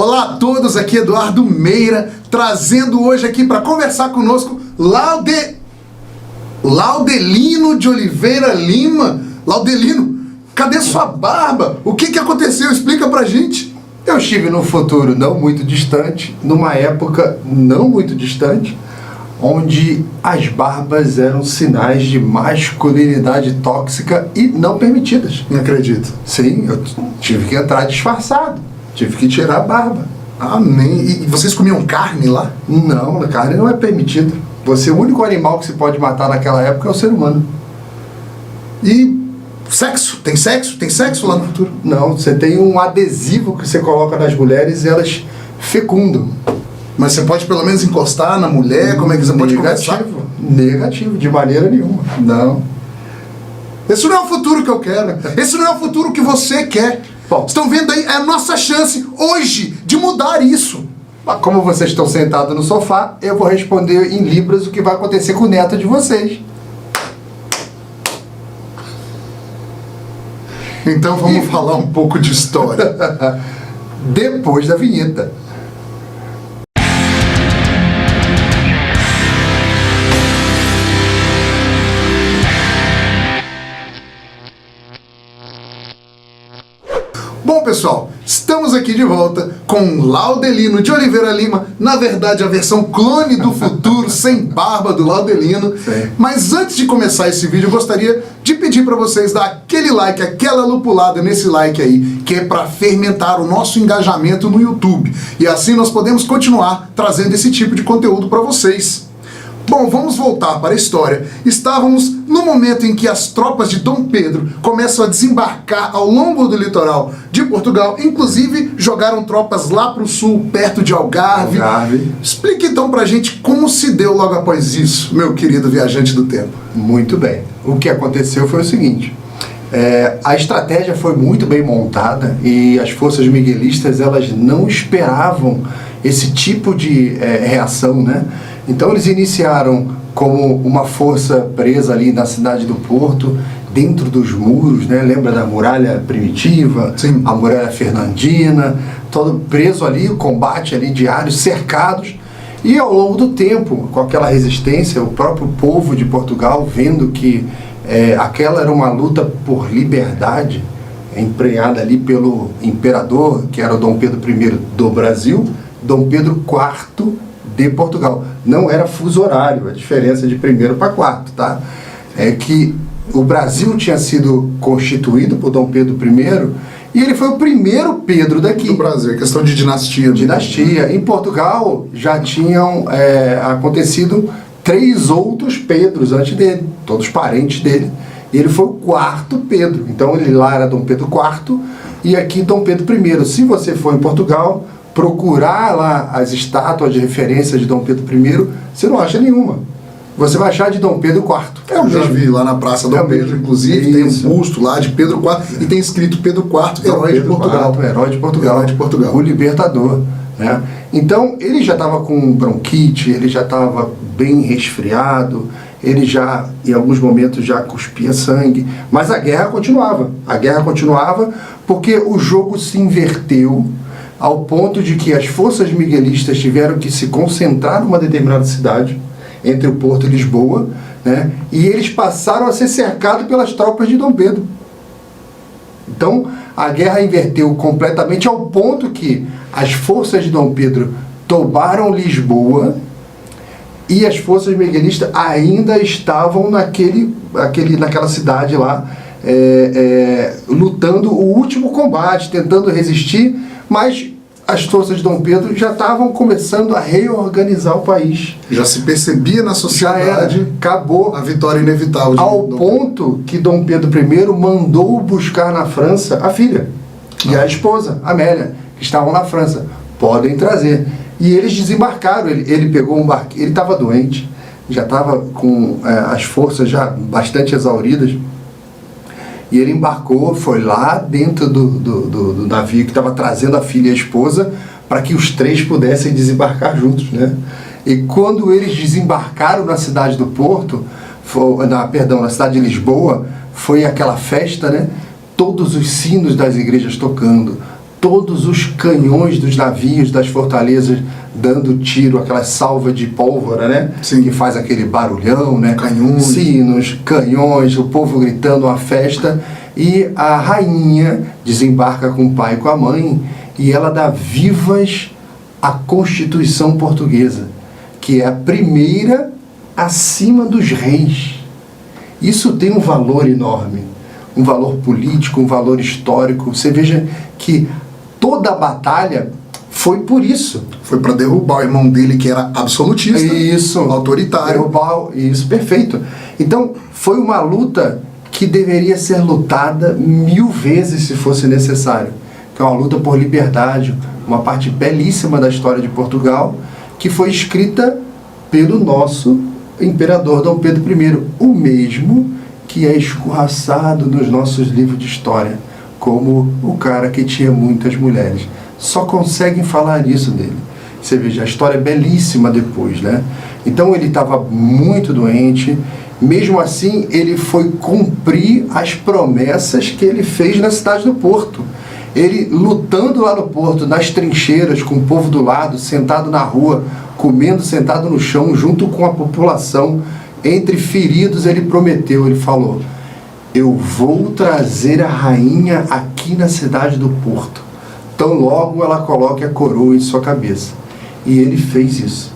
Olá a todos, aqui Eduardo Meira, trazendo hoje aqui para conversar conosco Laudelino de Oliveira Lima. Laudelino, cadê sua barba? O que aconteceu? Explica pra gente. Eu estive num futuro não muito distante, numa época não muito distante, onde as barbas eram sinais de masculinidade tóxica e não permitidas. Não acredito. Sim, eu tive que entrar disfarçado, tive que tirar a barba. Amém. E vocês comiam carne lá? Não, a carne não é permitida. O único animal que se pode matar naquela época é o ser humano. E sexo? Tem sexo? Tem sexo lá no futuro? Não, você tem um adesivo que você coloca nas mulheres e elas fecundam. Mas você pode pelo menos encostar na mulher? Como é que você pode conversar? Negativo, de maneira nenhuma. Não. Esse não é o futuro que eu quero. Esse não é o futuro que você quer. Bom, estão vendo aí? É a nossa chance hoje de mudar isso. Como vocês estão sentados no sofá, eu vou responder em libras o que vai acontecer com o neto de vocês. Então vamos falar um pouco de história. Depois da vinheta. Bom, pessoal, estamos aqui de volta com Laudelino de Oliveira Lima, na verdade a versão clone do futuro, sem barba do Laudelino. Sim. Mas antes de começar esse vídeo, eu gostaria de pedir para vocês dar aquele like, aquela lupulada nesse like aí, que é para fermentar o nosso engajamento no YouTube. E assim nós podemos continuar trazendo esse tipo de conteúdo para vocês. Bom, vamos voltar para a história. Estávamos no momento em que as tropas de Dom Pedro começam a desembarcar ao longo do litoral de Portugal. Inclusive, jogaram tropas lá para o sul, perto de Algarve. Explique então para a gente como se deu logo após isso, meu querido viajante do tempo. Muito bem. O que aconteceu foi o seguinte. A estratégia foi muito bem montada e as forças miguelistas elas não esperavam esse tipo de reação, né? Então eles iniciaram como uma força presa ali na cidade do Porto, dentro dos muros, né? Lembra da muralha primitiva? Sim. A muralha fernandina, todo preso ali, o combate ali diário, cercados. E ao longo do tempo, com aquela resistência, o próprio povo de Portugal, vendo que aquela era uma luta por liberdade, emprenhada ali pelo imperador, que era o Dom Pedro I do Brasil, Dom Pedro IV de Portugal. Não era fuso horário, a diferença de primeiro para quarto, tá? É que o Brasil tinha sido constituído por Dom Pedro I e ele foi o primeiro Pedro daqui. Do Brasil, questão de dinastia. Dinastia. Em Portugal já tinham acontecido 3 outros Pedros antes dele, todos parentes dele. E ele foi o 4º Pedro. Então ele lá era Dom Pedro IV e aqui Dom Pedro I. Se você for em Portugal, procurar lá as estátuas de referência de Dom Pedro I, você não acha nenhuma. Você vai achar de Dom Pedro IV. Eu já vi lá na Praça Dom Pedro, inclusive, tem um busto lá de Pedro IV e tem escrito Pedro IV, herói de Portugal. Herói de Portugal. Herói de Portugal. O libertador. Né? Então, ele já estava com bronquite, ele já estava bem resfriado, ele já, em alguns momentos, já cuspia sangue, mas a guerra continuava. A guerra continuava porque o jogo se inverteu ao ponto de que as forças miguelistas tiveram que se concentrar numa determinada cidade, entre o Porto e Lisboa, né? E eles passaram a ser cercados pelas tropas de Dom Pedro. Então, a guerra inverteu completamente ao ponto que as forças de Dom Pedro tomaram Lisboa e as forças miguelistas ainda estavam naquela cidade lá, lutando o último combate, tentando resistir, mas as forças de Dom Pedro já estavam começando a reorganizar o país. Já se percebia na sociedade, acabou a vitória inevitável. Ao ponto que Dom Pedro I mandou buscar na França a filha e a esposa, Amélia, que estavam na França. Podem trazer. E eles desembarcaram, ele pegou um barco, ele estava doente, já estava com as forças já bastante exauridas. E ele embarcou, foi lá dentro do navio que estava trazendo a filha e a esposa para que os 3 pudessem desembarcar juntos, né? E quando eles desembarcaram na cidade do Porto, na cidade de Lisboa, foi aquela festa, né? Todos os sinos das igrejas tocando, todos os canhões dos navios, das fortalezas, dando tiro, aquela salva de pólvora, né? Sim. Que faz aquele barulhão, né? Canhões. Sinos, canhões, o povo gritando, uma festa. E a rainha desembarca com o pai e com a mãe e ela dá vivas à Constituição Portuguesa, que é a primeira acima dos reis. Isso tem um valor enorme, um valor político, um valor histórico. Você veja que toda a batalha foi por isso. Foi para derrubar o irmão dele, que era absolutista, Isso, autoritário. derrubar, isso, perfeito. Então, foi uma luta que deveria ser lutada 1000 vezes se fosse necessário. Que é uma luta por liberdade, uma parte belíssima da história de Portugal, que foi escrita pelo nosso imperador Dom Pedro I, o mesmo que é escorraçado nos nossos livros de história, como o cara que tinha muitas mulheres. Só conseguem falar isso dele. Você veja, a história é belíssima depois, né? Então ele estava muito doente, mesmo assim ele foi cumprir as promessas que ele fez na cidade do Porto. Ele lutando lá no Porto, nas trincheiras, com o povo do lado, sentado na rua, comendo sentado no chão, junto com a população, entre feridos, ele prometeu, ele falou: eu vou trazer a rainha aqui na cidade do Porto, tão logo ela coloque a coroa em sua cabeça. E ele fez isso.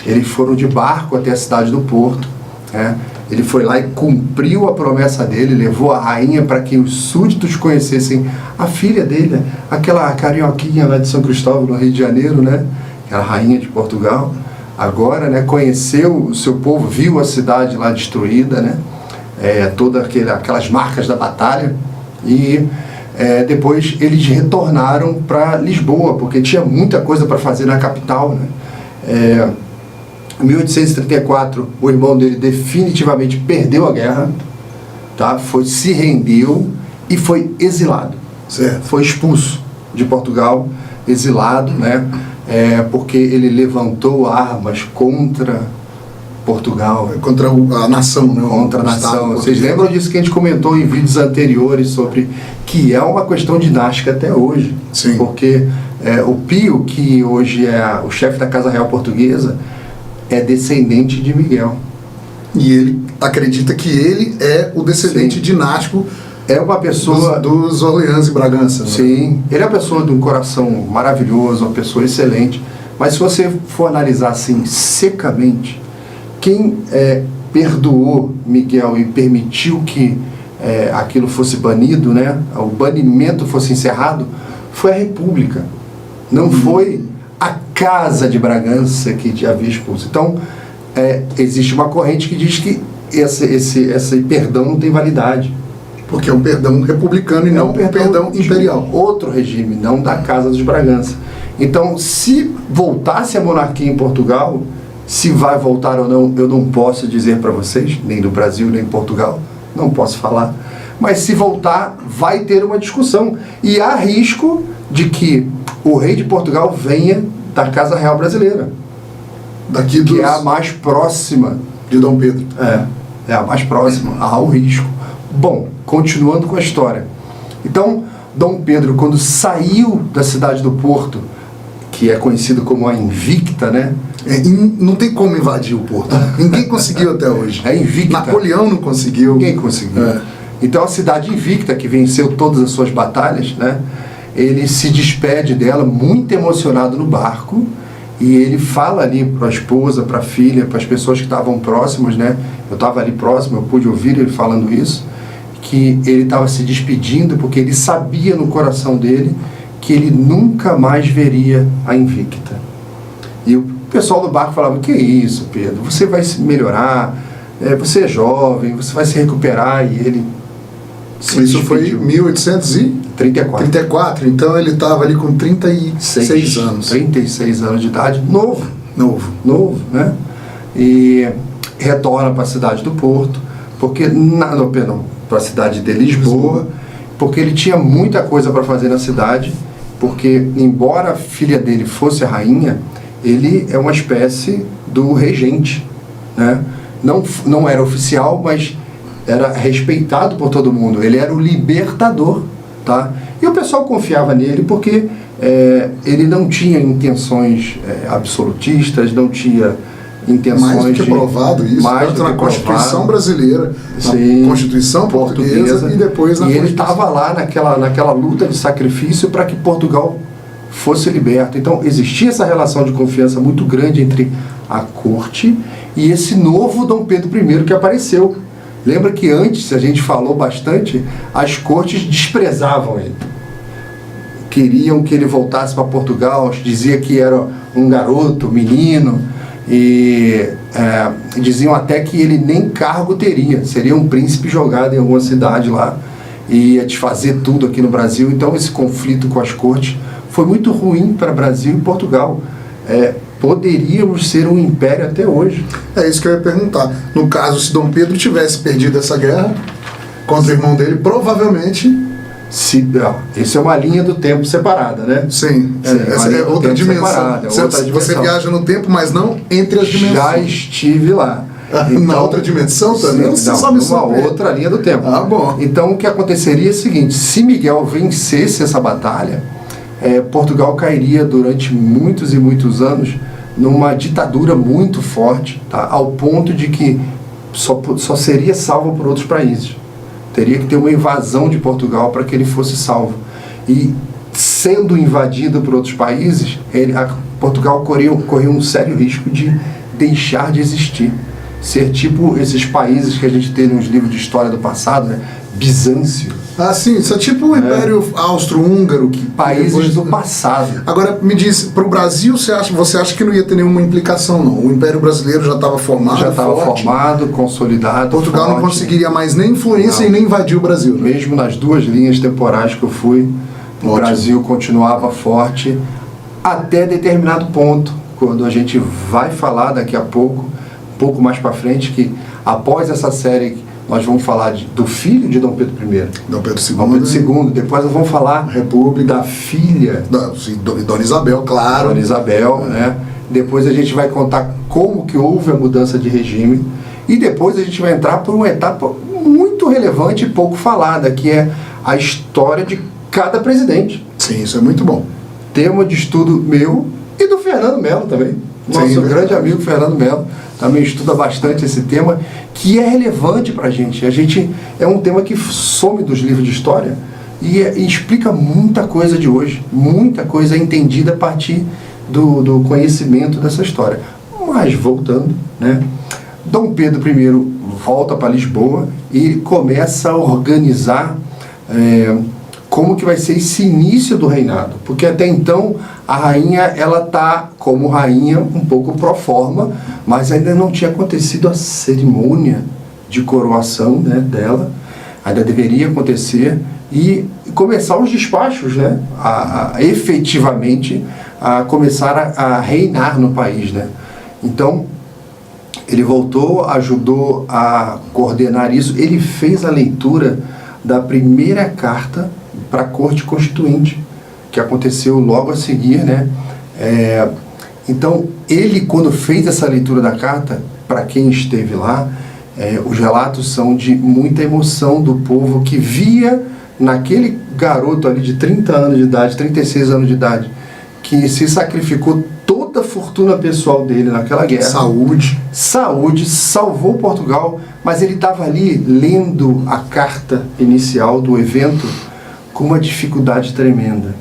Eles foram de barco até a cidade do Porto, né? Ele foi lá e cumpriu a promessa dele, levou a rainha para que os súditos conhecessem a filha dele, aquela carioquinha lá de São Cristóvão, no Rio de Janeiro, né? Aquela rainha de Portugal. Agora, né, conheceu o seu povo, viu a cidade lá destruída, né? Todas aquelas marcas da batalha. E depois eles retornaram para Lisboa, porque tinha muita coisa para fazer na capital, né? Em 1834, o irmão dele definitivamente perdeu a guerra, tá? Se rendeu e foi exilado. Certo. Foi expulso de Portugal, exilado, né? Porque ele levantou armas contra Portugal. Contra a nação, né? Contra a nação. Vocês lembram disso que a gente comentou em vídeos anteriores sobre que é uma questão dinástica até hoje. Sim. Porque o Pio, que hoje é o chefe da Casa Real Portuguesa, é descendente de Miguel. E ele acredita que ele é o descendente Sim. dinástico É uma pessoa... dos Orleans e Bragança. Né? Sim, ele é uma pessoa de um coração maravilhoso, uma pessoa excelente. Mas se você for analisar assim, secamente, quem perdoou Miguel e permitiu que aquilo fosse banido, né? O banimento fosse encerrado, foi a República. Não foi a Casa de Bragança que havia expulso. Então, existe uma corrente que diz que esse perdão não tem validade. Porque é um perdão republicano e não um perdão imperial. Outro regime, não da Casa dos Bragança. Então, se voltasse a monarquia em Portugal, se vai voltar ou não, eu não posso dizer para vocês, nem do Brasil, nem de Portugal, não posso falar. Mas se voltar, vai ter uma discussão. E há risco de que o rei de Portugal venha da Casa Real Brasileira, que é a mais próxima de Dom Pedro. É a mais próxima, há o risco. Bom, continuando com a história. Então, Dom Pedro, quando saiu da cidade do Porto, que é conhecido como a Invicta, né? Não tem como invadir o Porto. Ninguém conseguiu até hoje. É invicta. Napoleão não conseguiu. Ninguém conseguiu. Então, a cidade invicta, que venceu todas as suas batalhas, né? Ele se despede dela, muito emocionado no barco, e ele fala ali para a esposa, para a filha, para as pessoas que estavam próximas, né? Eu estava ali próximo, eu pude ouvir ele falando isso, que ele estava se despedindo porque ele sabia no coração dele que ele nunca mais veria a Invicta. E o pessoal do barco falava: que isso, Pedro, você vai se melhorar, você é jovem, você vai se recuperar. E ele se Isso despediu. foi em 1834. 34, então ele estava ali com 36 anos. 36 anos de idade, novo, né? E retorna para a cidade do Porto, para a cidade de Lisboa, porque ele tinha muita coisa para fazer na cidade, porque embora a filha dele fosse a rainha, ele é uma espécie do regente, né? Não era oficial, mas era respeitado por todo mundo. Ele era o libertador, tá? E o pessoal confiava nele porque ele não tinha intenções absolutistas, não tinha intenções mais do que provado isso, tanto na Constituição brasileira, sim, na Constituição portuguesa e depois na Constituição. E ele estava lá naquela luta de sacrifício para que Portugal fosse liberto. Então existia essa relação de confiança muito grande entre a corte e esse novo Dom Pedro I que apareceu. Lembra que antes, a gente falou bastante, as cortes desprezavam ele. Queriam que ele voltasse para Portugal, dizia que era um garoto, menino, e diziam até que ele nem cargo teria, seria um príncipe jogado em alguma cidade lá, e ia desfazer tudo aqui no Brasil. Então esse conflito com as cortes foi muito ruim para Brasil e Portugal. Poderíamos ser um império até hoje. É isso que eu ia perguntar. No caso, se Dom Pedro tivesse perdido essa guerra contra o irmão dele, provavelmente... Isso é uma linha do tempo separada, né? Sim, essa é outra dimensão. Você viaja no tempo, mas não entre as dimensões. Já estive lá. Então, na outra dimensão também? Uma outra linha do tempo. Bom. Então o que aconteceria é o seguinte: se Miguel vencesse essa batalha, Portugal cairia durante muitos e muitos anos numa ditadura muito forte, tá? Ao ponto de que só seria salvo por outros países. Teria que ter uma invasão de Portugal para que ele fosse salvo. E sendo invadido por outros países, Portugal corria um sério risco de deixar de existir. Ser tipo esses países que a gente tem nos livros de história do passado, né? Bizâncio. Sim, isso é tipo o Império Austro-Húngaro. Países do passado. Agora, me diz, para o Brasil, você acha que não ia ter nenhuma implicação, não? O Império Brasileiro já estava formado, já estava formado, consolidado. Portugal forte. Não conseguiria mais nem influência e nem invadir o Brasil. Né? Mesmo nas duas linhas temporais que eu fui, o Brasil continuava forte até determinado ponto, quando a gente vai falar daqui a pouco, um pouco mais para frente, que após essa série nós vamos falar do filho de Dom Pedro I. Dom Pedro II. Dom Pedro II. Depois nós vamos falar da filha. Dona Isabel, claro. Dona Isabel, né? Depois a gente vai contar como que houve a mudança de regime. E depois a gente vai entrar por uma etapa muito relevante e pouco falada, que é a história de cada presidente. Sim, isso é muito bom. Tema de estudo meu e do Fernando Melo também. Nosso grande amigo Fernando Melo também estuda bastante esse tema, que é relevante para a gente. É um tema que some dos livros de história e explica muita coisa de hoje, muita coisa entendida a partir do conhecimento dessa história. Mas voltando, né? Dom Pedro I volta para Lisboa e começa a organizar como que vai ser esse início do reinado, porque até então a rainha, ela está como rainha um pouco pro forma, mas ainda não tinha acontecido a cerimônia de coroação, né, dela, ainda deveria acontecer e começar os despachos, né, efetivamente a começar a reinar no país, né. Então ele voltou, ajudou a coordenar isso, ele fez a leitura da primeira carta para a Corte Constituinte, que aconteceu logo a seguir, né? Então, ele, quando fez essa leitura da carta, para quem esteve lá, os relatos são de muita emoção do povo que via naquele garoto ali de 30 anos de idade, 36 anos de idade, que se sacrificou toda a fortuna pessoal dele naquela guerra. Saúde, salvou Portugal, mas ele estava ali lendo a carta inicial do evento com uma dificuldade tremenda,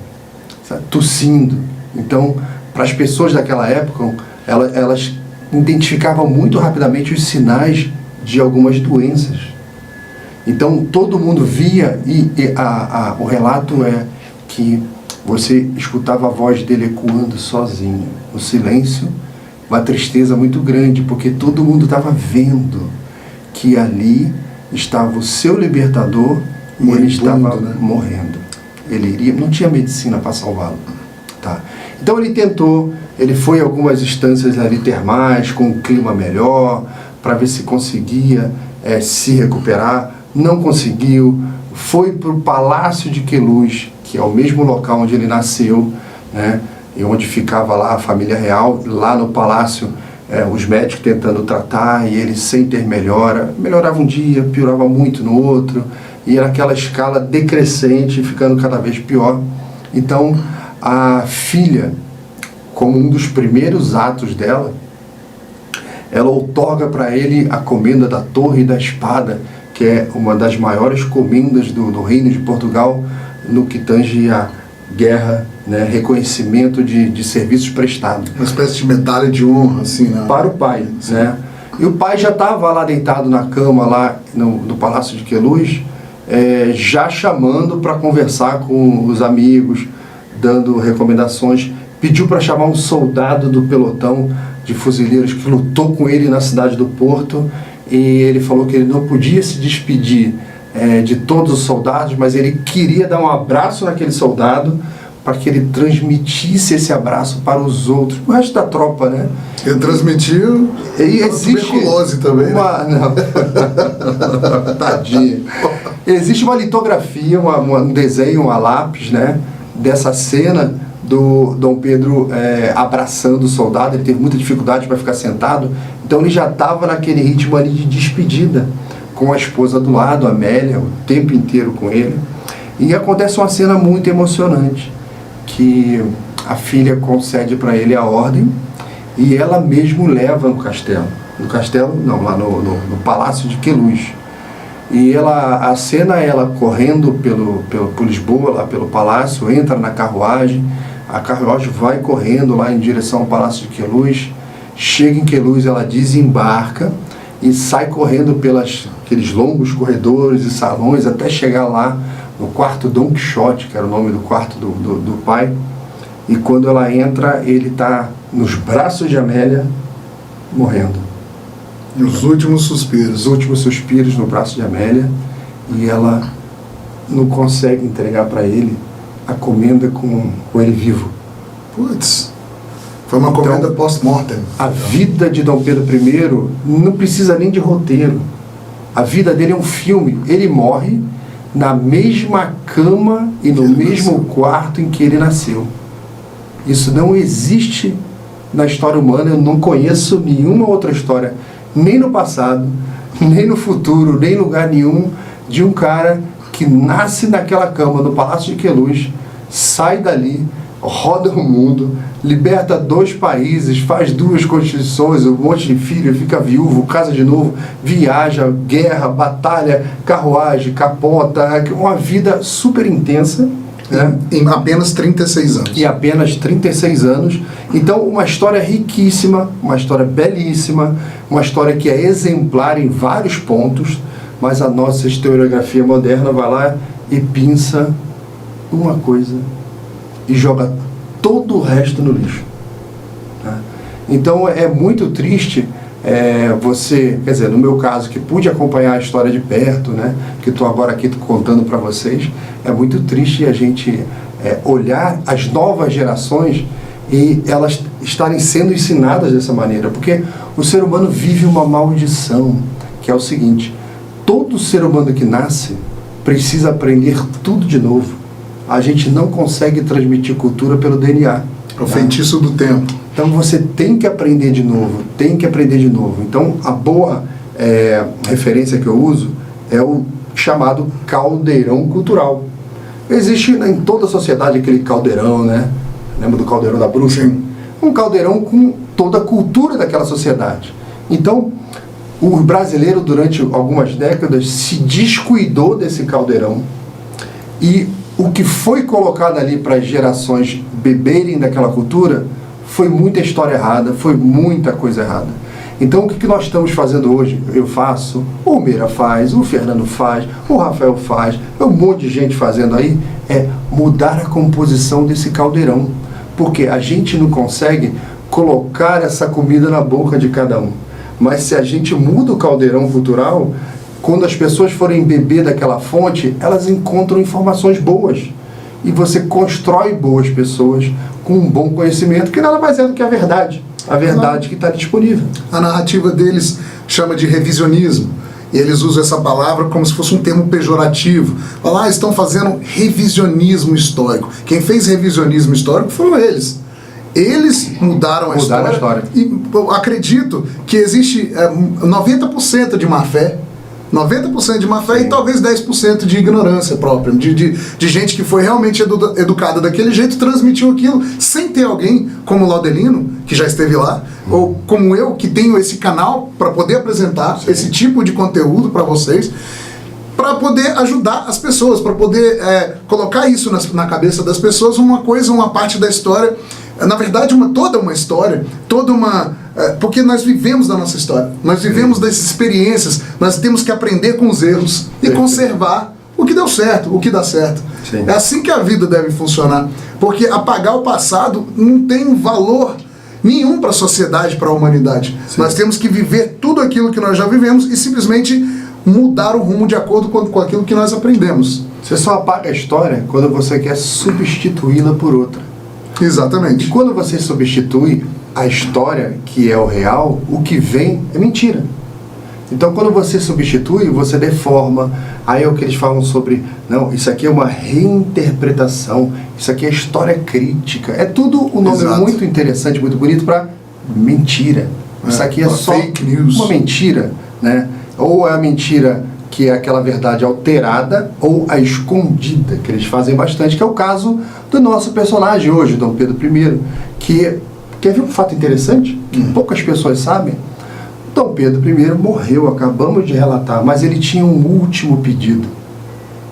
sabe? Tossindo. Então, para as pessoas daquela época, elas identificavam muito rapidamente os sinais de algumas doenças. Então, todo mundo via o relato é que você escutava a voz dele ecoando sozinho, no silêncio, uma tristeza muito grande, porque todo mundo estava vendo que ali estava o seu libertador e ele estava morrendo. Não tinha medicina para salvá-lo. Tá? Então ele tentou, ele foi a algumas instâncias ali termais, com um clima melhor, para ver se conseguia se recuperar. Não conseguiu. Foi para o Palácio de Queluz, que é o mesmo local onde ele nasceu, né? E onde ficava lá a família real. Lá no palácio, os médicos tentando tratar, e ele sem ter melhora. Melhorava um dia, piorava muito no outro. e naquela escala decrescente, ficando cada vez pior. Então, a filha, como um dos primeiros atos dela, ela outorga para ele a comenda da Torre e da Espada, que é uma das maiores comendas do Reino de Portugal no que tange a guerra, né, reconhecimento de serviços prestados. Uma espécie de medalha de honra, assim, né? Para o pai, né? E o pai já estava lá deitado na cama, lá no Palácio de Queluz, já chamando para conversar com os amigos, dando recomendações. Pediu para chamar um soldado do pelotão de fuzileiros que lutou com ele na cidade do Porto, e ele falou que ele não podia se despedir de todos os soldados, mas ele queria dar um abraço naquele soldado para que ele transmitisse esse abraço para os outros, o resto da tropa, né? Ele transmitiu tuberculose também, uma, né? Tadinho. Existe uma litografia, um desenho a lápis, né, dessa cena do Dom Pedro abraçando o soldado. Ele teve muita dificuldade para ficar sentado, então ele já estava naquele ritmo ali de despedida, com a esposa do lado, Amélia, o tempo inteiro com ele. E acontece uma cena muito emocionante, que a filha concede para ele a ordem e ela mesmo leva no castelo. No castelo, não, lá no Palácio de Queluz. E a cena é ela correndo por Lisboa, lá pelo palácio, entra na carruagem, a carruagem vai correndo lá em direção ao Palácio de Queluz, chega em Queluz, ela desembarca e sai correndo aqueles longos corredores e salões até chegar lá no quarto Dom Quixote, que era o nome do quarto do pai. E quando ela entra, ele está nos braços de Amélia, morrendo. Os últimos suspiros. Os últimos suspiros no braço de Amélia, e ela não consegue entregar para ele a comenda com ele vivo. Putz, foi uma comenda então, post-mortem. A vida de Dom Pedro I não precisa nem de roteiro. A vida dele é um filme. Ele morre na mesma cama e no mesmo quarto em que ele nasceu. Isso não existe na história humana. Eu não conheço nenhuma outra história, nem no passado, nem no futuro, nem em lugar nenhum, de um cara que nasce naquela cama no Palácio de Queluz, sai dali, roda o mundo, liberta 2 países, faz 2 constituições, um monte de filho, fica viúvo, casa de novo, viaja, guerra, batalha, carruagem, capota, uma vida super intensa, né? Em apenas 36 anos. Em apenas 36 anos. Então, uma história riquíssima, uma história belíssima, uma história que é exemplar em vários pontos, mas a nossa historiografia moderna vai lá e pinça uma coisa e joga todo o resto no lixo. Tá? Então, é muito triste você, quer dizer, no meu caso, que pude acompanhar a história de perto, né, que estou agora aqui contando para vocês, é muito triste a gente olhar as novas gerações e elas estarem sendo ensinadas dessa maneira, porque o ser humano vive uma maldição, que é o seguinte: todo ser humano que nasce precisa aprender tudo de novo. A gente não consegue transmitir cultura pelo DNA. É o feitiço do tempo. Então você tem que aprender de novo, tem que aprender de novo. Então a boa referência que eu uso é o chamado caldeirão cultural. Existe em toda a sociedade aquele caldeirão, né? Lembra do caldeirão da bruxa? Sim. Um caldeirão com toda a cultura daquela sociedade. Então, o brasileiro, durante algumas décadas, se descuidou desse caldeirão, e o que foi colocado ali para as gerações beberem daquela cultura foi muita história errada, foi muita coisa errada. Então, o que nós estamos fazendo hoje? Eu faço, o Meira faz, o Fernando faz, o Rafael faz, um monte de gente fazendo aí, é mudar a composição desse caldeirão, porque a gente não consegue colocar essa comida na boca de cada um. Mas se a gente muda o caldeirão cultural, quando as pessoas forem beber daquela fonte, elas encontram informações boas. E você constrói boas pessoas com um bom conhecimento, que nada mais é do que a verdade que está disponível. A narrativa deles chama de revisionismo. E eles usam essa palavra como se fosse um termo pejorativo. Falar, estão fazendo revisionismo histórico. Quem fez revisionismo histórico foram eles. Eles mudaram a história. E eu acredito que existe 90% de má fé, 90% de má fé e talvez 10% de ignorância própria, de gente que foi realmente educada daquele jeito, transmitiu aquilo sem ter alguém como o Laudelino, que já esteve lá, ou como eu, que tenho esse canal para poder apresentar esse tipo de conteúdo para vocês, para poder ajudar as pessoas, para poder colocar isso na cabeça das pessoas, uma parte da história, na verdade toda uma história, porque nós vivemos da nossa história, nós vivemos das experiências, nós temos que aprender com os erros e conservar o que deu certo, o que dá certo. Sim. É assim que a vida deve funcionar, porque apagar o passado não tem valor nenhum para a sociedade, para a humanidade. Sim. Nós temos que viver tudo aquilo que nós já vivemos e simplesmente mudar o rumo de acordo com aquilo que nós aprendemos. Você só apaga a história quando você quer substituí-la por outra. Exatamente. E quando você substitui a história, que é o real, o que vem é mentira. Então, quando você substitui, você deforma. Aí é o que eles falam sobre, não, isso aqui é uma reinterpretação, isso aqui é história crítica. É tudo um nome muito interessante, muito bonito para mentira. Isso aqui é só fake news. Uma mentira, né? Ou é a mentira que é aquela verdade alterada, ou a escondida, que eles fazem bastante, que é o caso do nosso personagem hoje, Dom Pedro I, que, quer ver um fato interessante? Que poucas pessoas sabem. Dom Pedro I morreu, acabamos de relatar, mas ele tinha um último pedido.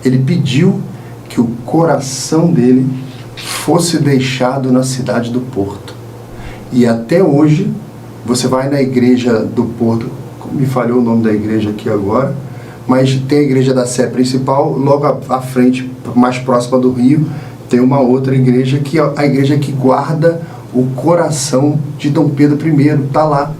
Ele pediu que o coração dele fosse deixado na cidade do Porto. E até hoje, você vai na igreja do Porto, me falhou o nome da igreja aqui agora, mas tem a igreja da Sé principal, logo à frente, mais próxima do Rio, tem uma outra igreja, que é a igreja que guarda o coração de Dom Pedro I, está lá.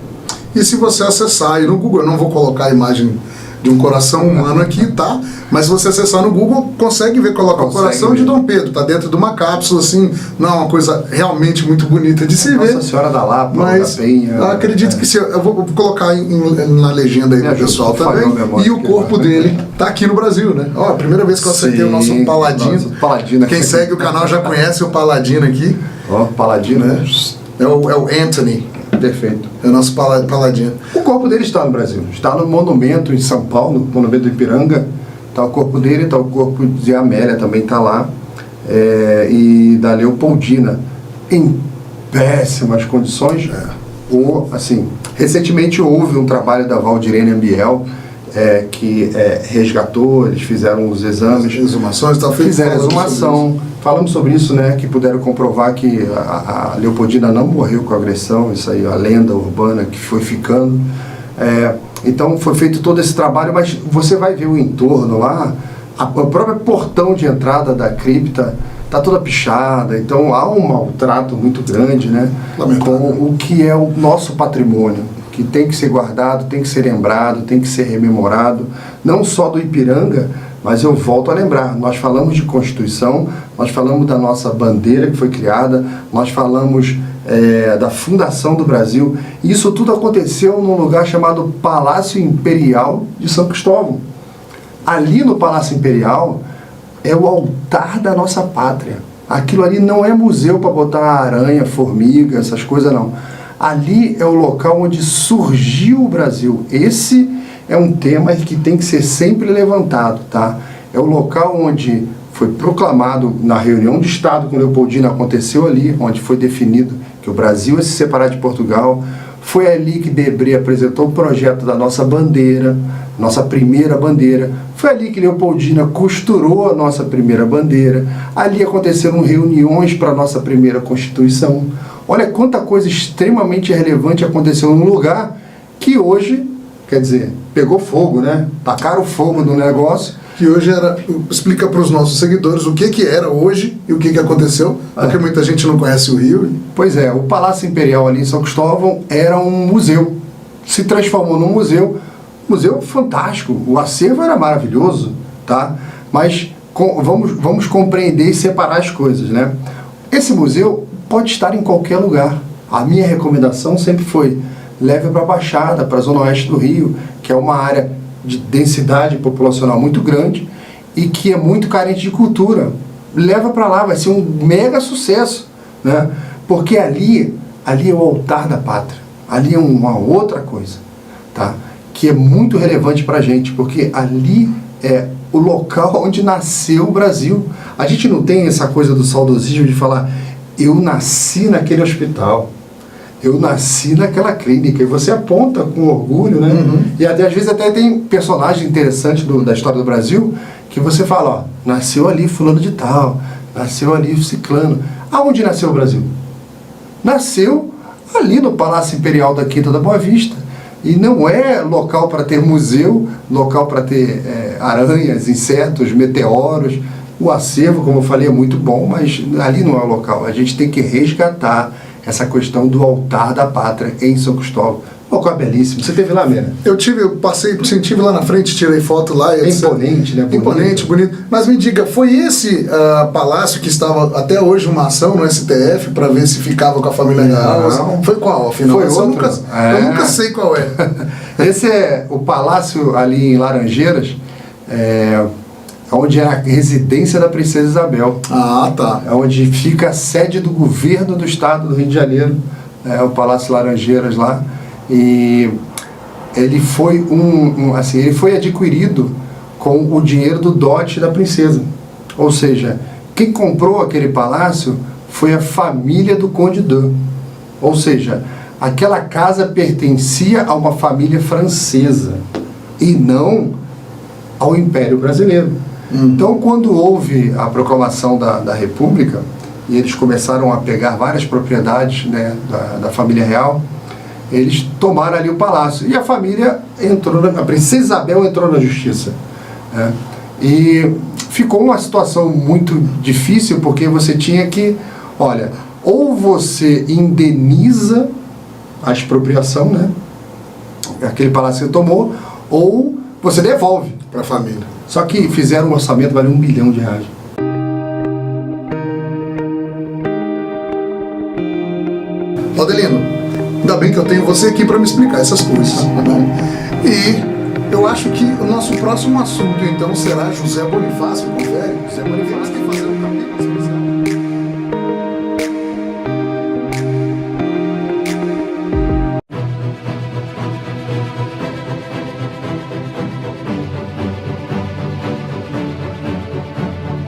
E se você acessar aí no Google, eu não vou colocar a imagem de um coração humano aqui, tá? Mas se você acessar no Google, consegue ver, coloca o coração de Dom Pedro, tá dentro de uma cápsula, assim, não é uma coisa realmente muito bonita de se ver. Nossa Senhora da Lapa, mas da Penha, acredito que se eu vou colocar na legenda aí pro pessoal também. E o corpo dele tá aqui no Brasil, né? Ó, a primeira vez que eu acertei o nosso Paladino. Quem segue o canal já conhece o Paladino aqui. Ó, Paladino, né? É o Anthony. Perfeito. É o nosso Paladino. O corpo dele está no Brasil. Está no monumento em São Paulo, no monumento do Ipiranga. Está o corpo dele, está o corpo de Amélia, também está lá. E da Leopoldina, em péssimas condições. Assim, recentemente houve um trabalho da Valdirene Ambiel, que resgatou, eles fizeram os exames. Exumações, tá feito. Fizeram exumação. Falamos sobre isso, né? Que puderam comprovar que a Leopoldina não morreu com agressão, isso aí, a lenda urbana que foi ficando. Então foi feito todo esse trabalho, mas você vai ver o entorno lá, o próprio portão de entrada da cripta está toda pichada, então há um maltrato muito grande, né? Com o que é o nosso patrimônio, que tem que ser guardado, tem que ser lembrado, tem que ser rememorado, não só do Ipiranga, mas eu volto a lembrar, nós falamos de Constituição, nós falamos da nossa bandeira que foi criada, nós falamos da fundação do Brasil, e isso tudo aconteceu num lugar chamado Palácio Imperial de São Cristóvão. Ali no Palácio Imperial é o altar da nossa pátria. Aquilo ali não é museu para botar aranha, formiga, essas coisas não. Ali é o local onde surgiu o Brasil. Esse é um tema que tem que ser sempre levantado, tá? É o local onde foi proclamado na reunião de Estado com Leopoldina, aconteceu ali, onde foi definido que o Brasil ia se separar de Portugal. Foi ali que Debré apresentou o projeto da nossa bandeira, nossa primeira bandeira. Foi ali que Leopoldina costurou a nossa primeira bandeira. Ali aconteceram reuniões para a nossa primeira Constituição. Olha quanta coisa extremamente relevante aconteceu num lugar que hoje, quer dizer, pegou fogo, né? Tacaram fogo no negócio. Que hoje explica para os nossos seguidores o que era hoje e o que aconteceu, porque muita gente não conhece o Rio. Pois é, o Palácio Imperial ali em São Cristóvão era um museu, se transformou num museu fantástico, o acervo era maravilhoso, tá? Mas vamos compreender e separar as coisas, né? Esse museu pode estar em qualquer lugar. A minha recomendação sempre foi, leve para a Baixada, para a Zona Oeste do Rio, que é uma área de densidade populacional muito grande e que é muito carente de cultura. Leva para lá, vai ser um mega sucesso, né? Porque ali é o altar da pátria, ali é uma outra coisa, tá? que é muito relevante para a gente, porque ali é o local onde nasceu o Brasil. A gente não tem essa coisa do saudosismo de falar, eu nasci naquele hospital, eu nasci naquela clínica, e você aponta com orgulho, né? E às vezes até tem personagem interessante da história do Brasil, que você fala, ó, nasceu ali fulano de tal, nasceu ali ciclano. Aonde nasceu o Brasil? Nasceu ali no Palácio Imperial da Quinta da Boa Vista. E não é local para ter museu, local para ter aranhas, insetos, meteoros. O acervo, como eu falei, é muito bom, mas ali não é o local. A gente tem que resgatar essa questão do altar da pátria em São Cristóvão. Um local belíssimo. Você esteve lá, Mena? Eu estive lá na frente, tirei foto lá. É imponente, né? Imponente, bonito. Mas me diga, foi esse palácio que estava até hoje uma ação no STF para ver se ficava com a família real? Não. Foi qual, afinal? Foi outro. Eu nunca sei qual é. Esse é o palácio ali em Laranjeiras, onde é a residência da Princesa Isabel. Ah, tá. É onde fica a sede do governo do estado do Rio de Janeiro, o Palácio Laranjeiras lá. E ele foi ele foi adquirido com o dinheiro do dote da princesa. Ou seja, quem comprou aquele palácio foi a família do Conde d'Eu. Ou seja, aquela casa pertencia a uma família francesa e não ao Império Brasileiro. Então, quando houve a proclamação da República, e eles começaram a pegar várias propriedades, né, da família real, eles tomaram ali o palácio. E a família a Princesa Isabel entrou na justiça. Né? E ficou uma situação muito difícil, porque você tinha que, olha, ou você indeniza a expropriação, né? Aquele palácio que tomou, ou você devolve Para a família. Só que fizeram um orçamento, vale R$1 bilhão. Adelino, ainda bem que eu tenho você aqui para me explicar essas coisas. Né? E eu acho que o nosso próximo assunto, então, será José Bonifácio. Confere? José Bonifácio tem que fazer um capítulo.